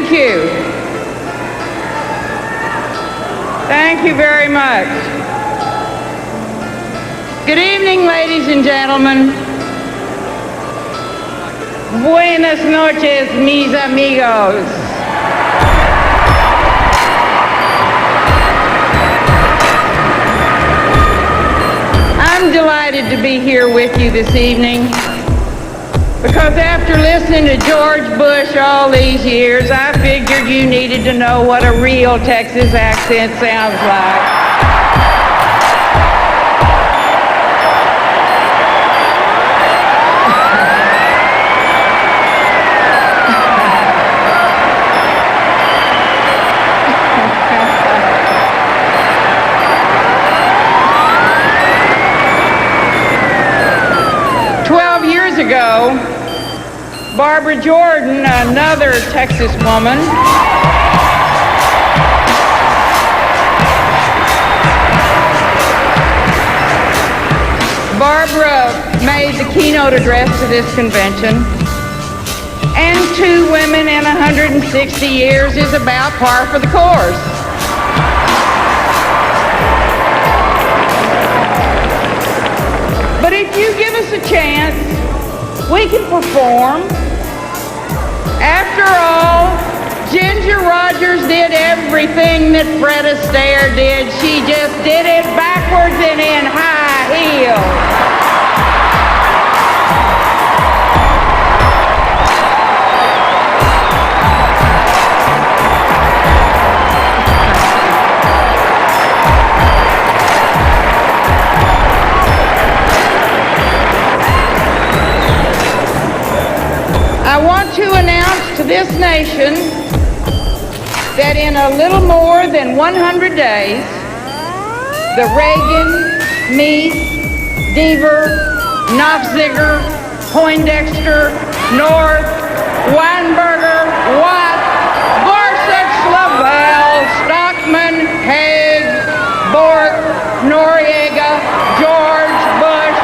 Thank you. Thank you very much. Good evening, ladies and gentlemen. Buenas noches, mis amigos. I'm delighted to be here with you this evening because after listening to George Bush all these years, I figured you needed to know what a real Texas accent sounds like. 12 years ago, Barbara Jordan, another Texas woman, Barbara made the keynote address to this convention, and 2 women in 160 years is about par for the course. But if you give us a chance, we can perform. After all, Ginger Rogers did everything that Fred Astaire did. She just did it backwards and in high heels. I want to announce to this nation that in a little more than 100 days, the Reagan, Meade, Deaver, Knopfziger, Poindexter, North, Weinberger, Watt, Gorsuch, Lavelle, Stockman, Haig, Bork, Noriega, George Bush,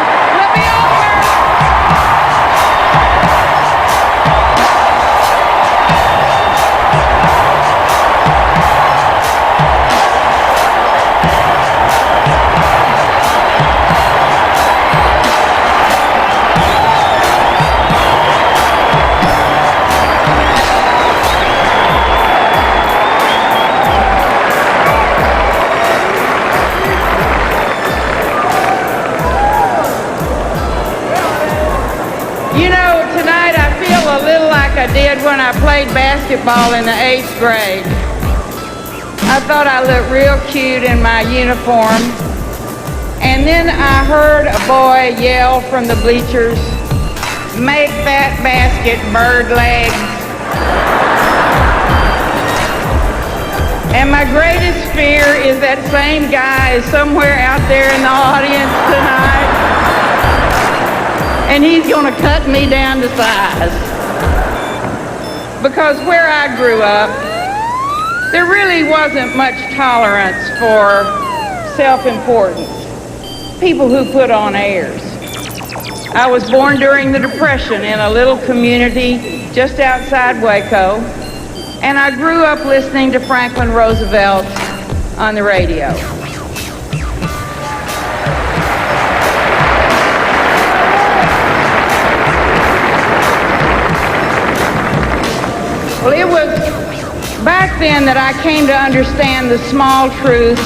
I did when I played basketball in the 8th grade. I thought I looked real cute in my uniform. And then I heard a boy yell from the bleachers, "Make that basket, bird legs." And my greatest fear is that same guy is somewhere out there in the audience tonight. And he's gonna cut me down to size. Because where I grew up, there really wasn't much tolerance for self-importance, people who put on airs. I was born during the Depression in a little community just outside Waco, and I grew up listening to Franklin Roosevelt on the radio. Well, it was back then that I came to understand the small truths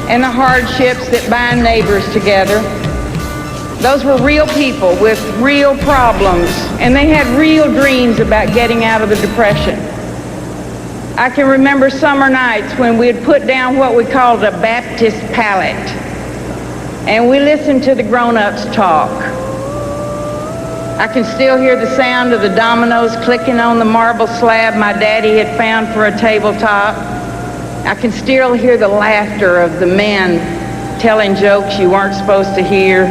and the hardships that bind neighbors together. Those were real people with real problems, and they had real dreams about getting out of the Depression. I can remember summer nights when we'd put down what we called a Baptist pallet, and we listened to the grown-ups talk. I can still hear the sound of the dominoes clicking on the marble slab my daddy had found for a tabletop. I can still hear the laughter of the men telling jokes you weren't supposed to hear,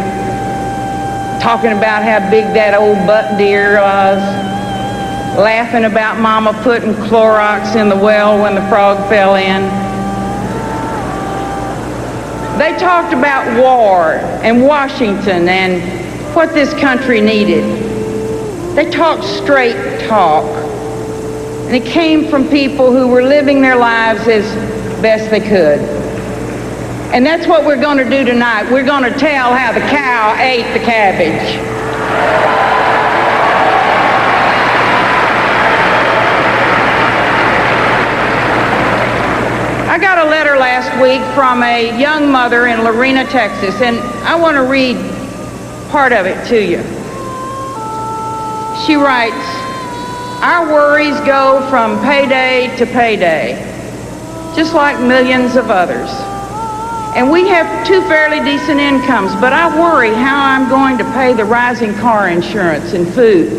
talking about how big that old butt deer was, laughing about Mama putting Clorox in the well when the frog fell in. They talked about war and Washington and what this country needed. They talked straight talk. And it came from people who were living their lives as best they could. And that's what we're going to do tonight. We're going to tell how the cow ate the cabbage. I got a letter last week from a young mother in Lorena, Texas, and I want to read part of it to you. She writes, "Our worries go from payday to payday, just like millions of others. And we have two fairly decent incomes, but I worry how I'm going to pay the rising car insurance and food.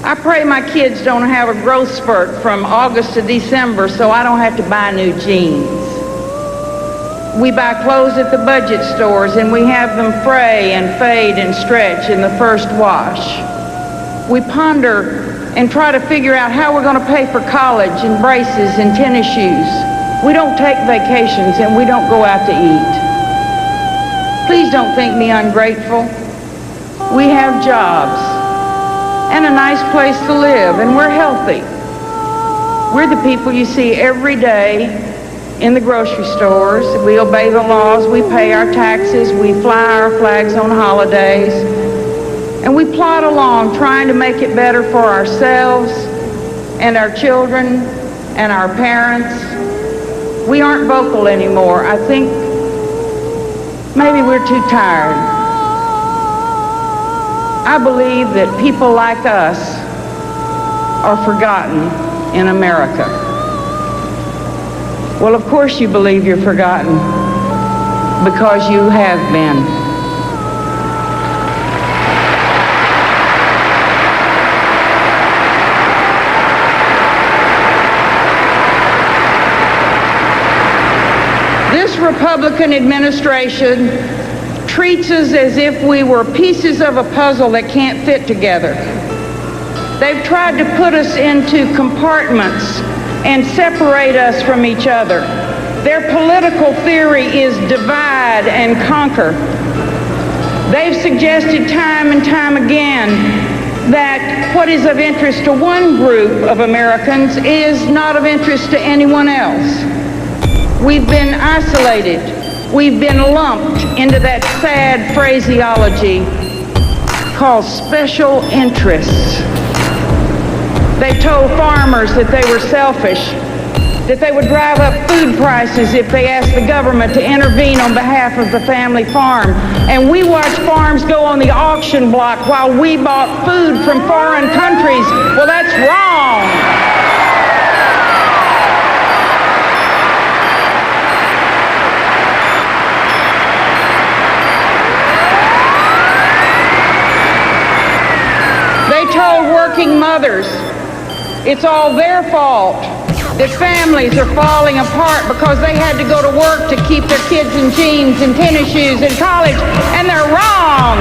I pray my kids don't have a growth spurt from August to December so I don't have to buy new jeans. We buy clothes at the budget stores and we have them fray and fade and stretch in the first wash. We ponder and try to figure out how we're going to pay for college and braces and tennis shoes. We don't take vacations and we don't go out to eat. Please don't think me ungrateful. We have jobs and a nice place to live, and we're healthy. We're the people you see every day in the grocery stores. We obey the laws, we pay our taxes, we fly our flags on holidays, and we plod along trying to make it better for ourselves and our children and our parents. We aren't vocal anymore. I think maybe we're too tired. I believe that people like us are forgotten in America." Well, of course you believe you're forgotten, because you have been. This Republican administration treats us as if we were pieces of a puzzle that can't fit together. They've tried to put us into compartments and separate us from each other. Their political theory is divide and conquer. They've suggested time and time again that what is of interest to one group of Americans is not of interest to anyone else. We've been isolated. We've been lumped into that sad phraseology called special interests. They told farmers that they were selfish, that they would drive up food prices if they asked the government to intervene on behalf of the family farm. And we watched farms go on the auction block while we bought food from foreign countries. Well, that's wrong. Told working mothers it's all their fault that families are falling apart because they had to go to work to keep their kids in jeans and tennis shoes in college, and they're wrong.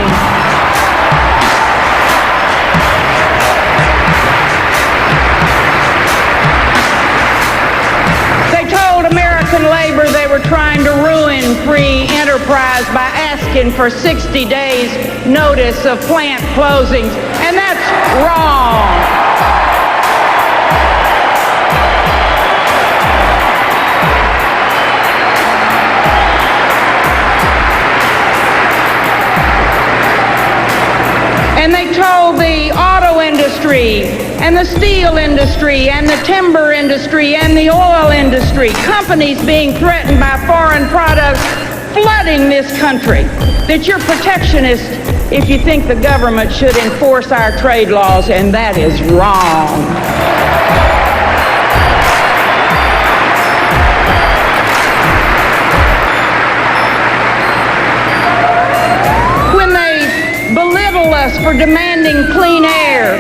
They told American labor they were trying to ruin free enterprise by asking for 60 days notice of plant closings, and that's wrong. And they told the auto industry and the steel industry and the timber industry and the oil industry, companies being threatened by foreign products flooding this country, that you're protectionist if you think the government should enforce our trade laws, and that is wrong. When they belittle us for demanding clean air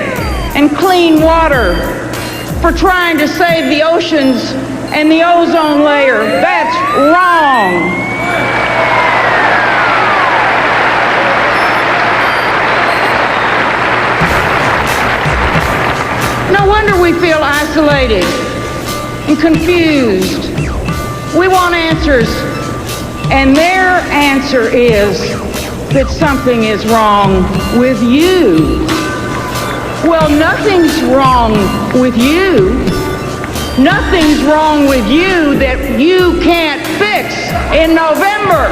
and clean water, for trying to save the oceans and the ozone layer, that's wrong. No wonder we feel isolated and confused. We want answers, and their answer is that something is wrong with you. Well, nothing's wrong with you. Nothing's wrong with you that you can't fix in November.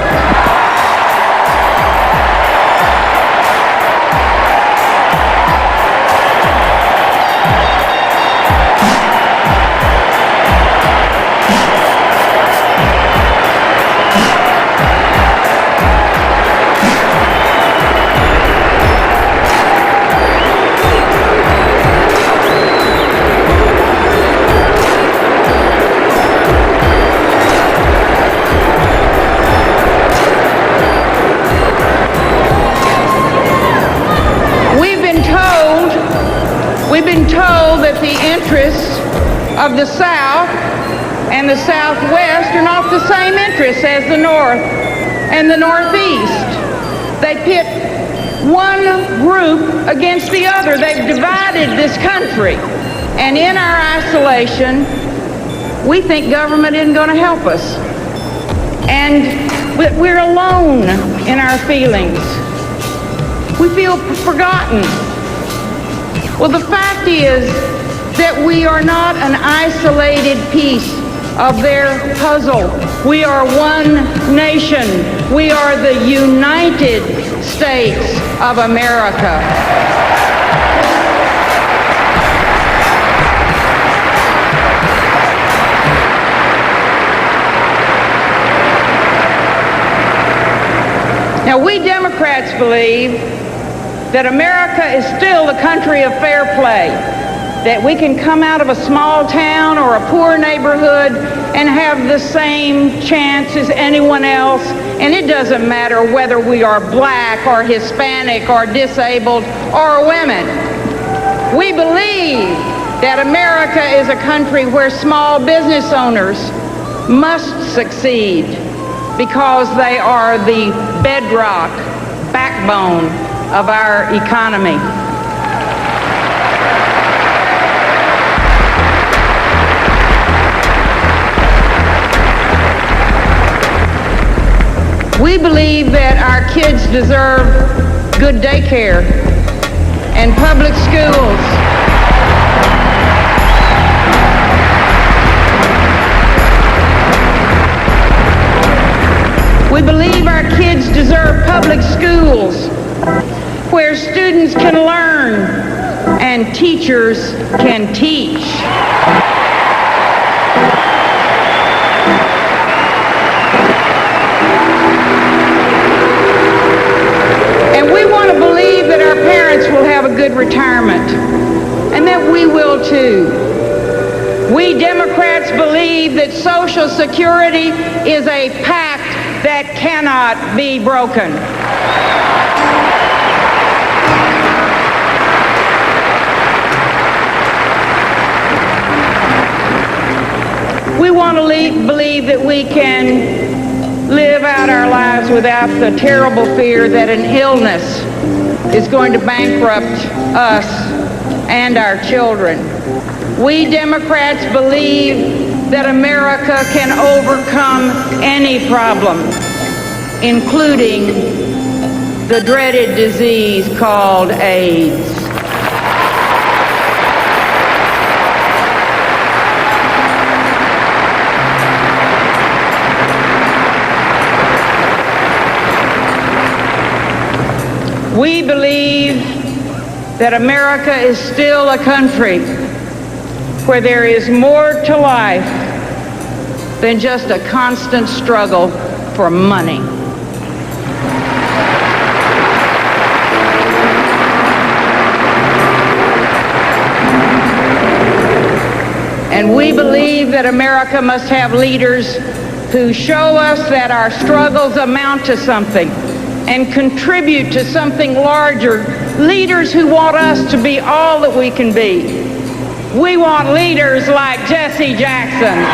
We've been told that the interests of the South and the Southwest are not the same interests as the North and the Northeast. They pit one group against the other. They've divided this country. And in our isolation, we think government isn't going to help us. And we're alone in our feelings. We feel forgotten. Well, the fact is that we are not an isolated piece of their puzzle. We are one nation. We are the United States of America. Now, we Democrats believe that America is still the country of fair play, that we can come out of a small town or a poor neighborhood and have the same chance as anyone else, and it doesn't matter whether we are black or Hispanic or disabled or women. We believe that America is a country where small business owners must succeed because they are the bedrock, backbone of our economy. We believe that our kids deserve good daycare and public schools. We believe our kids deserve public schools where students can learn and teachers can teach. And we want to believe that our parents will have a good retirement, and that we will too. We Democrats believe that Social Security is a pact that cannot be broken. We want to believe that we can live out our lives without the terrible fear that an illness is going to bankrupt us and our children. We Democrats believe that America can overcome any problem, including the dreaded disease called AIDS. We believe that America is still a country where there is more to life than just a constant struggle for money. And we believe that America must have leaders who show us that our struggles amount to something and contribute to something larger. Leaders who want us to be all that we can be. We want leaders like Jesse Jackson.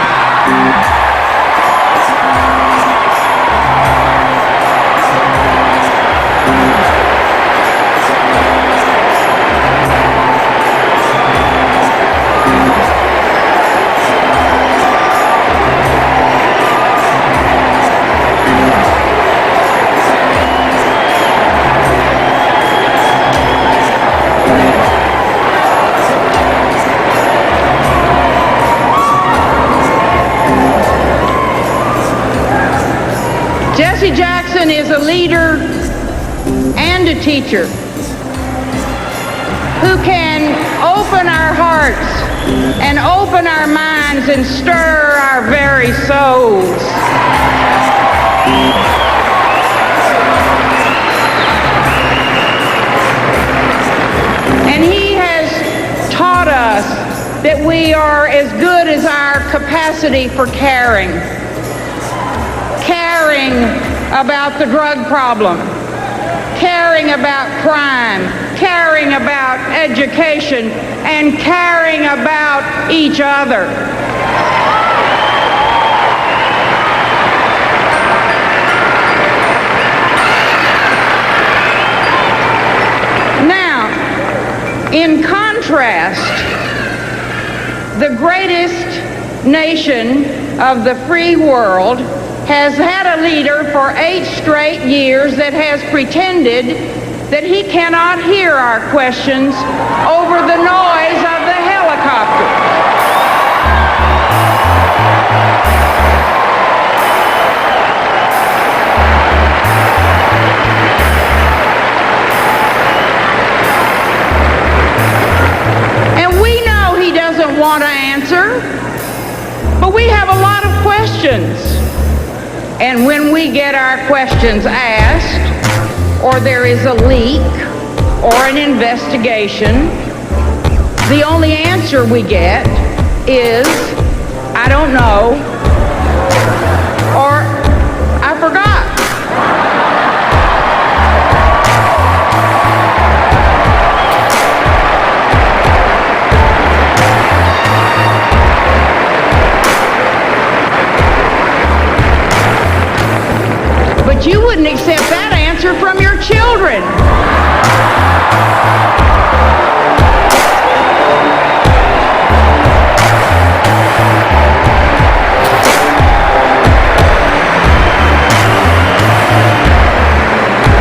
Jesse Jackson is a leader and a teacher who can open our hearts and open our minds and stir our very souls. And he has taught us that we are as good as our capacity for caring. Caring about the drug problem, caring about crime, caring about education, and caring about each other. Now, in contrast, the greatest nation of the free world has had a leader for 8 straight years that has pretended that he cannot hear our questions over the noise of the helicopter. And we know he doesn't want to answer, but we have a lot of questions. And when we get our questions asked, or there is a leak, or an investigation, the only answer we get is, I don't know, or I forgot. But you wouldn't accept that answer from your children.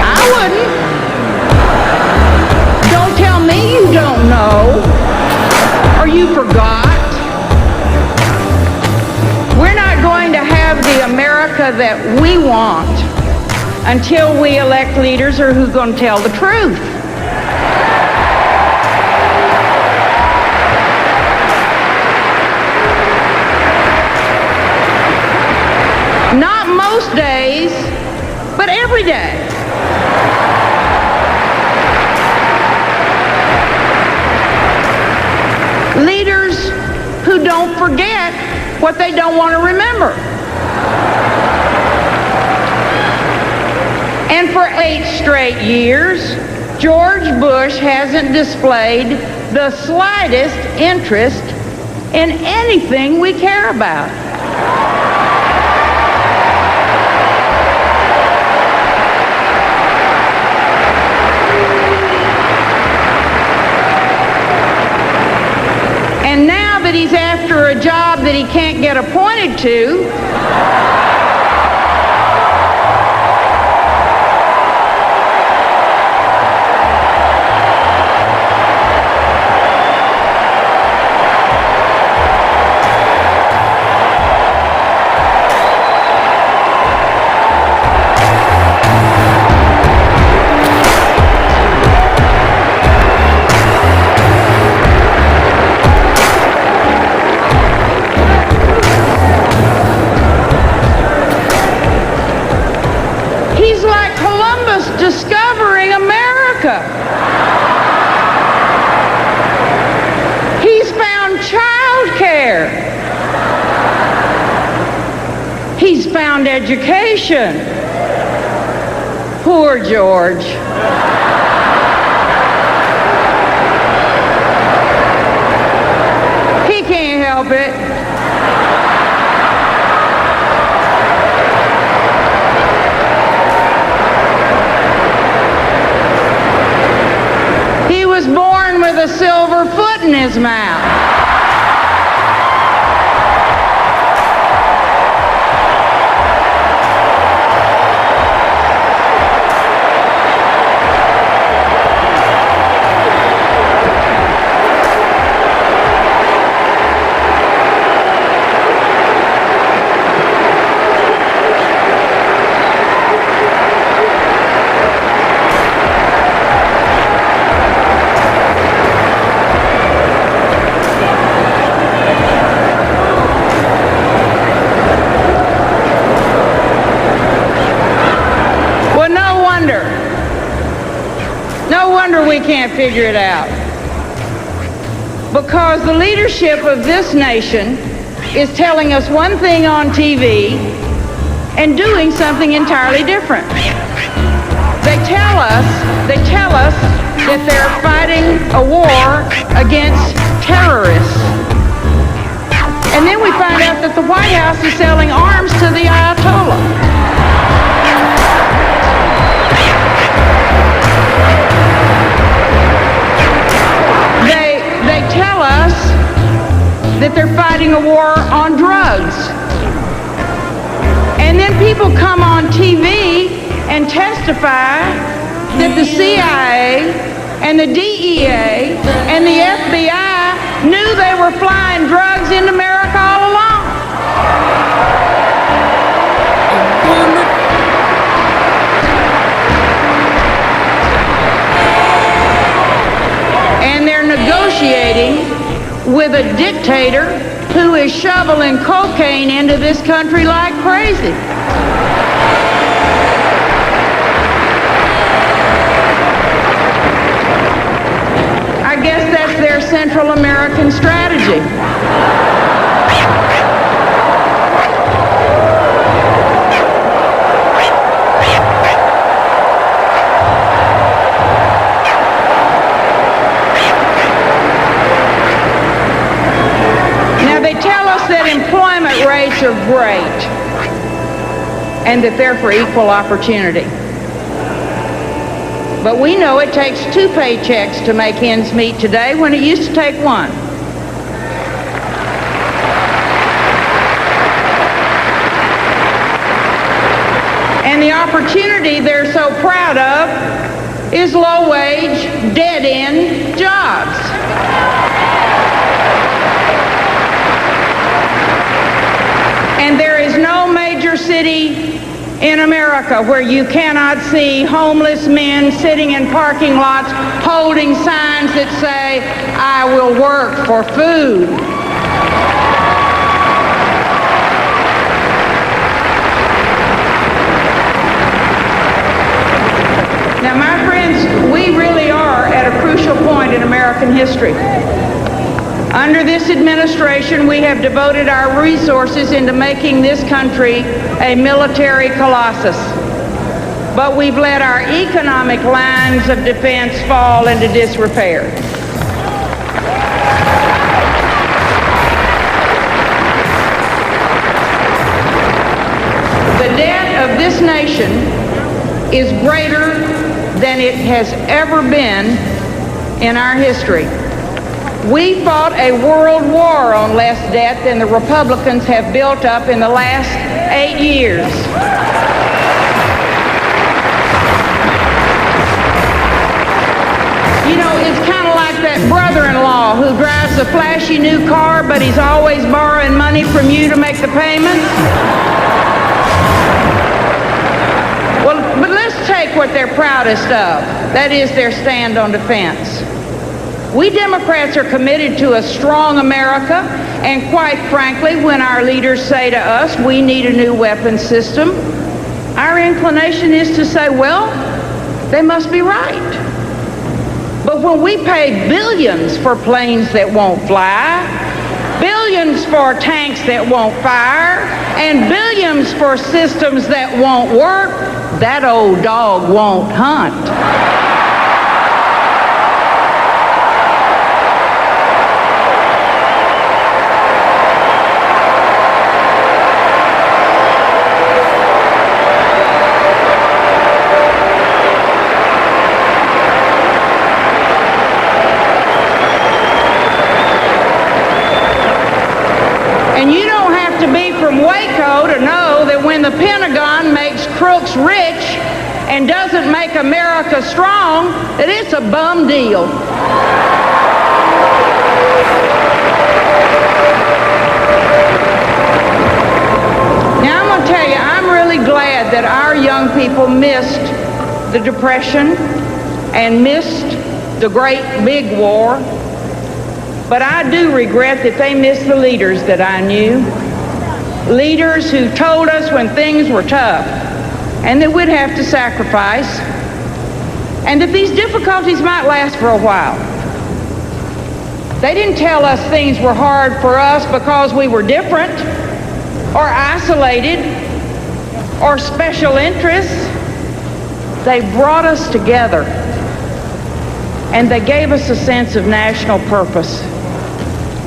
I wouldn't. Don't tell me you don't know, or you forgot. We're not going to have the America that we want until we elect leaders who are going to tell the truth. Not most days, but every day. Leaders who don't forget what they don't want to remember. And for 8 straight years, George Bush hasn't displayed the slightest interest in anything we care about. And now that he's after a job that he can't get appointed to, discovering America. He's found childcare. He's found education. Poor George. He can't help it. He was born with a silver foot in his mouth. sure we can't figure it out? Because the leadership of this nation is telling us one thing on TV and doing something entirely different. They tell us that they're fighting a war against terrorists. And then we find out that the White House is selling arms to the Ayatollah. They tell us that they're fighting a war on drugs. And then people come on TV and testify that the CIA and the DEA and the FBI knew they were flying drugs into America all along. And they're negotiating with a dictator who is shoveling cocaine into this country like crazy. I guess that's their Central American strategy. Now they tell us that employment rates are great and that they're for equal opportunity. But we know it takes 2 paychecks to make ends meet today when it used to take 1. And the opportunity they're so proud of is low-wage, dead-end jobs. And there is no major city in America where you cannot see homeless men sitting in parking lots holding signs that say, "I will work for food." Now, my friends, we really are at a crucial point in American history. Under this administration, we have devoted our resources into making this country a military colossus. But we've let our economic lines of defense fall into disrepair. The debt of this nation is greater than it has ever been in our history. We fought a world war on less debt than the Republicans have built up in the last 8 years. You know, it's kind of like that brother-in-law who drives a flashy new car, but he's always borrowing money from you to make the payments. Well, but let's take what they're proudest of. That is their stand on defense. We Democrats are committed to a strong America, and quite frankly, when our leaders say to us, we need a new weapons system, our inclination is to say, well, they must be right. But when we pay billions for planes that won't fly, billions for tanks that won't fire, and billions for systems that won't work, that old dog won't hunt. And you don't have to be from Waco to know that when the Pentagon makes crooks rich and doesn't make America strong, that it's a bum deal. Now I'm going to tell you, I'm really glad that our young people missed the Depression and missed the great big war. But I do regret that they missed the leaders that I knew. Leaders who told us when things were tough and that we'd have to sacrifice, and that these difficulties might last for a while. They didn't tell us things were hard for us because we were different or isolated or special interests. They brought us together, and they gave us a sense of national purpose.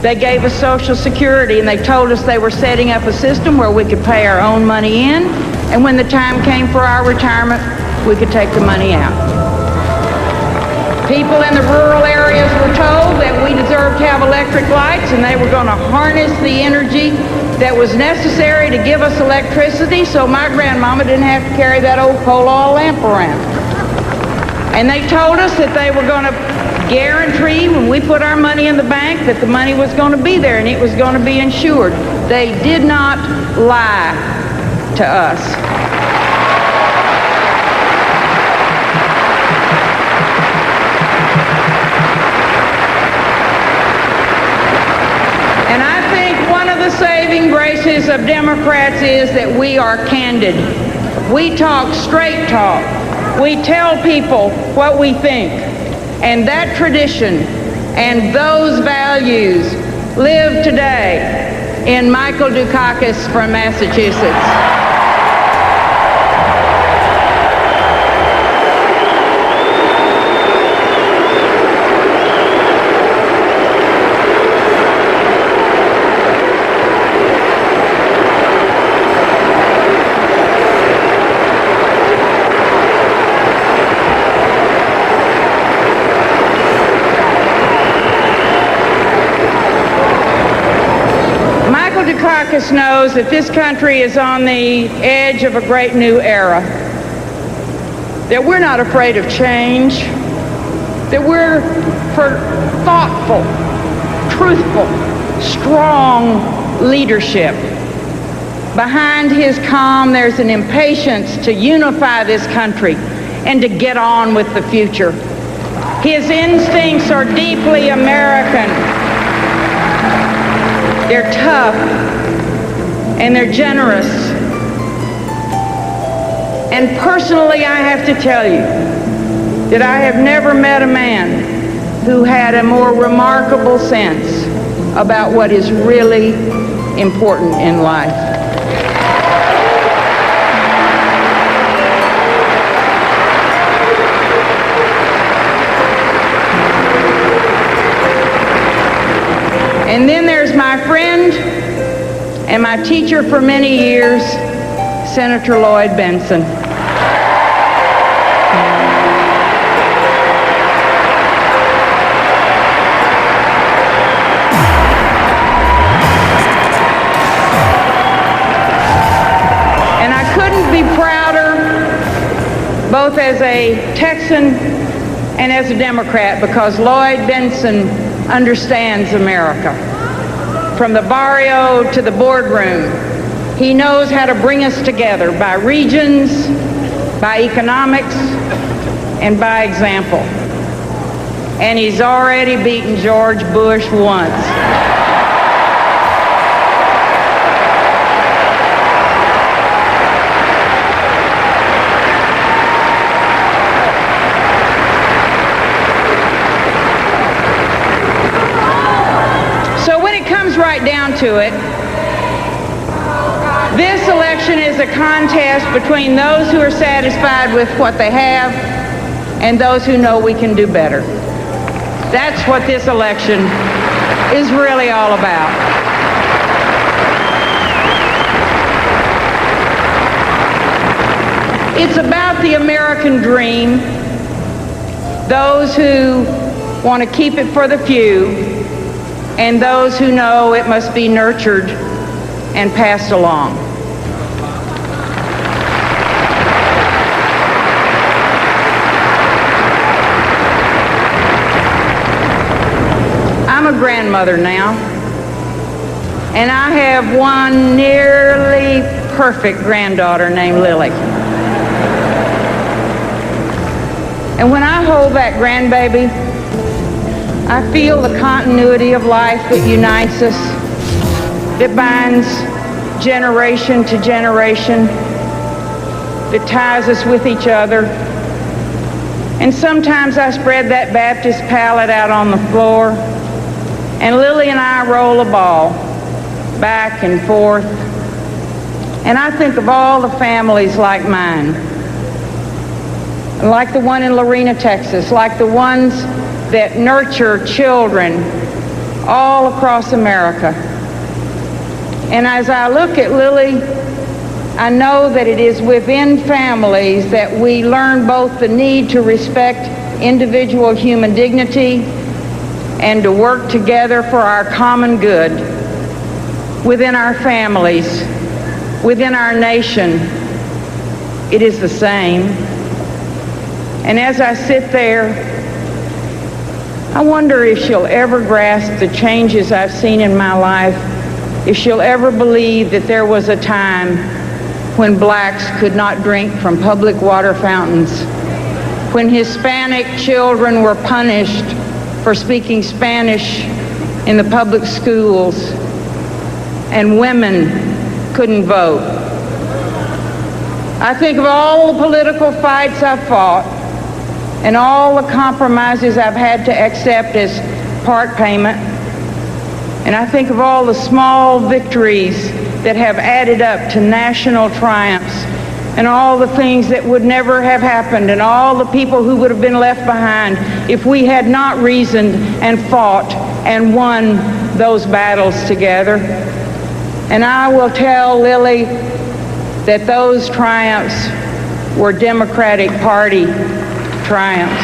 They gave us Social Security, and they told us they were setting up a system where we could pay our own money in, and when the time came for our retirement, we could take the money out. People in the rural areas were told that we deserved to have electric lights, and they were going to harness the energy that was necessary to give us electricity so my grandmama didn't have to carry that old coal oil lamp around. And they told us that they were going to guarantee when we put our money in the bank that the money was going to be there and it was going to be insured. They did not lie to us. And I think one of the saving graces of Democrats is that we are candid. We talk straight talk. We tell people what we think. And that tradition and those values live today in Michael Dukakis from Massachusetts. Dukakis knows that this country is on the edge of a great new era, that we're not afraid of change, that we're for thoughtful, truthful, strong leadership. Behind his calm, there's an impatience to unify this country and to get on with the future. His instincts are deeply American. They're tough, and they're generous. And personally, I have to tell you that I have never met a man who had a more remarkable sense about what is really important in life. And then there's my friend and my teacher for many years, Senator Lloyd Bentsen. And I couldn't be prouder, both as a Texan and as a Democrat, because Lloyd Bentsen understands America. From the barrio to the boardroom, he knows how to bring us together by regions, by economics, and by example. And he's already beaten George Bush once. Right down to it, this election is a contest between those who are satisfied with what they have and those who know we can do better. That's what this election is really all about. It's about the American dream, those who want to keep it for the few, and those who know it must be nurtured and passed along. I'm a grandmother now, and I have one nearly perfect granddaughter named Lily. And when I hold that grandbaby, I feel the continuity of life that unites us, that binds generation to generation, that ties us with each other, And sometimes I spread that Baptist pallet out on the floor, and Lily and I roll a ball back and forth. And I think of all the families like mine, like the one in Lorena, Texas, like the ones that nurture children all across America. And as I look at Lily, I know that it is within families that we learn both the need to respect individual human dignity and to work together for our common good. Within our families, within our nation, it is the same. And as I sit there, I wonder if she'll ever grasp the changes I've seen in my life, if she'll ever believe that there was a time when blacks could not drink from public water fountains, when Hispanic children were punished for speaking Spanish in the public schools, and women couldn't vote. I think of all the political fights I've fought and all the compromises I've had to accept as part payment, and I think of all the small victories that have added up to national triumphs, and all the things that would never have happened, and all the people who would have been left behind if we had not reasoned and fought and won those battles together. And I will tell Lily that those triumphs were Democratic Party triumphs.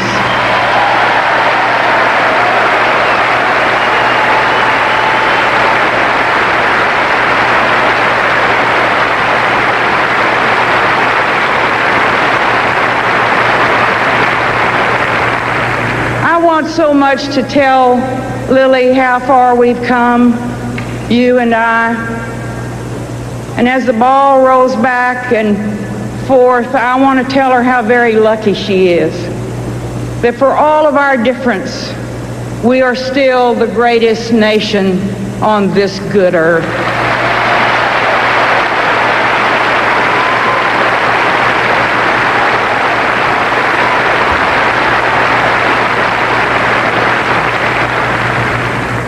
I want so much to tell Lily how far we've come, you and I. And as the ball rolls back and forth, I want to tell her how very lucky she is. That for all of our difference, we are still the greatest nation on this good earth.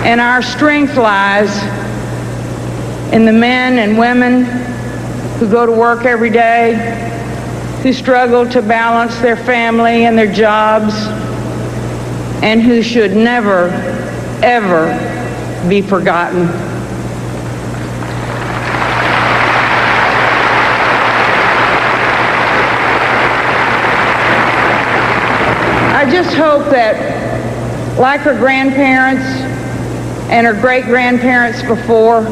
And our strength lies in the men and women who go to work every day, who struggle to balance their family and their jobs, and who should never, ever be forgotten. I just hope that, like her grandparents and her great-grandparents before,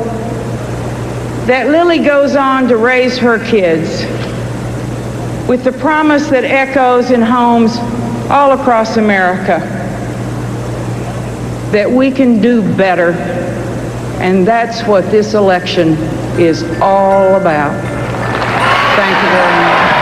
that Lily goes on to raise her kids with the promise that echoes in homes all across America, that we can do better, and that's what this election is all about. Thank you very much.